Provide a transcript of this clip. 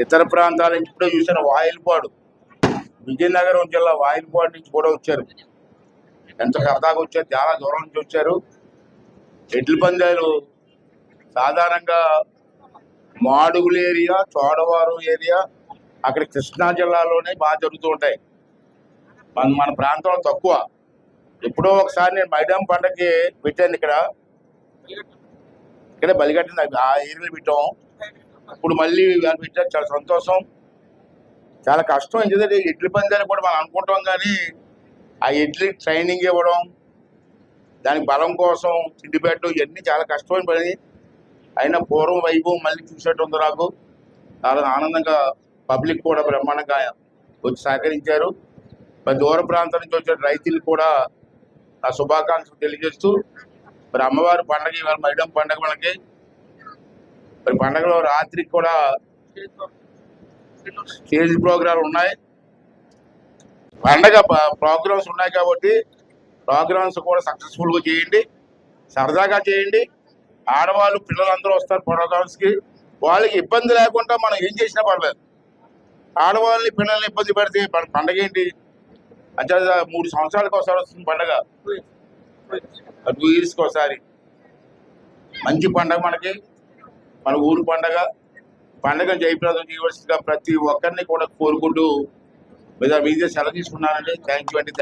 ఇతర ప్రాంతాల నుంచి కూడా చూసాను. వాయిల్పాడు, విజయనగరం జిల్లా వాయిల్పాడు నుంచి కూడా వచ్చారు. ఎంత సరదాగా వచ్చారు, చాలా దూరం నుంచి వచ్చారు. ఎడ్ల పందాలు సాధారణంగా మాడుగులు ఏరియా, చోడవరం ఏరియా, అక్కడ కృష్ణా జిల్లాలోనే బాగా జరుగుతూ ఉంటాయి. మన ప్రాంతంలో తక్కువ. ఎప్పుడో ఒకసారి నేను మైదాం పండగకి పెట్టాను ఇక్కడే బలిగట్టింది, ఆ ఏరియాలో పెట్టాం. ఇప్పుడు మళ్ళీ పెట్టారు, చాలా సంతోషం. చాలా కష్టం. ఎందుకంటే ఎడ్ల పందాలు కూడా మనం అనుకుంటాం, కానీ ఆ ఎడ్లకి ట్రైనింగ్ ఇవ్వడం, దానికి బలం కోసం తిండి పెట్టడం, ఇవన్నీ చాలా కష్టమైన పని. అయినా పూర్వం వైభవం మళ్ళీ చూసేట్టు ఉంది నాకు. చాలా ఆనందంగా పబ్లిక్ కూడా బ్రహ్మాండంగా వచ్చి సహకరించారు. మరి దూర ప్రాంతం నుంచి వచ్చిన రైతులు కూడా ఆ శుభాకాంక్షలు తెలియజేస్తూ, మరి అమ్మవారి పండగ ఇవాళ మైడం పండగ మనకి. మరి పండగలో రాత్రికి కూడా స్టేజ్ ప్రోగ్రాలు ఉన్నాయి. పండగ ప్రోగ్రామ్స్ ఉన్నాయి కాబట్టి ప్రోగ్రామ్స్ కూడా సక్సెస్ఫుల్గా చేయండి, సరదాగా చేయండి. ఆడవాళ్ళు పిల్లలందరూ వస్తారు ప్రోగ్రామ్స్కి. వాళ్ళకి ఇబ్బంది లేకుండా మనం ఏం చేసినా పర్లేదు. ఆడవాళ్ళని పిల్లల్ని ఇబ్బంది పెడితే పండగ ఏంటి? అంటే 3 సంవత్సరాలకు ఒకసారి వస్తుంది పండగ, 2 ఇయర్స్కి ఒకసారి. మంచి పండగ మనకి, మన ఊరు పండగ. పండగను జయప్రదం చేయవలసిందిగా ప్రతి ఒక్కరిని కూడా కోరుకుంటూ మీద సెలవు తీసుకున్నానండి. థ్యాంక్ యూ అండి.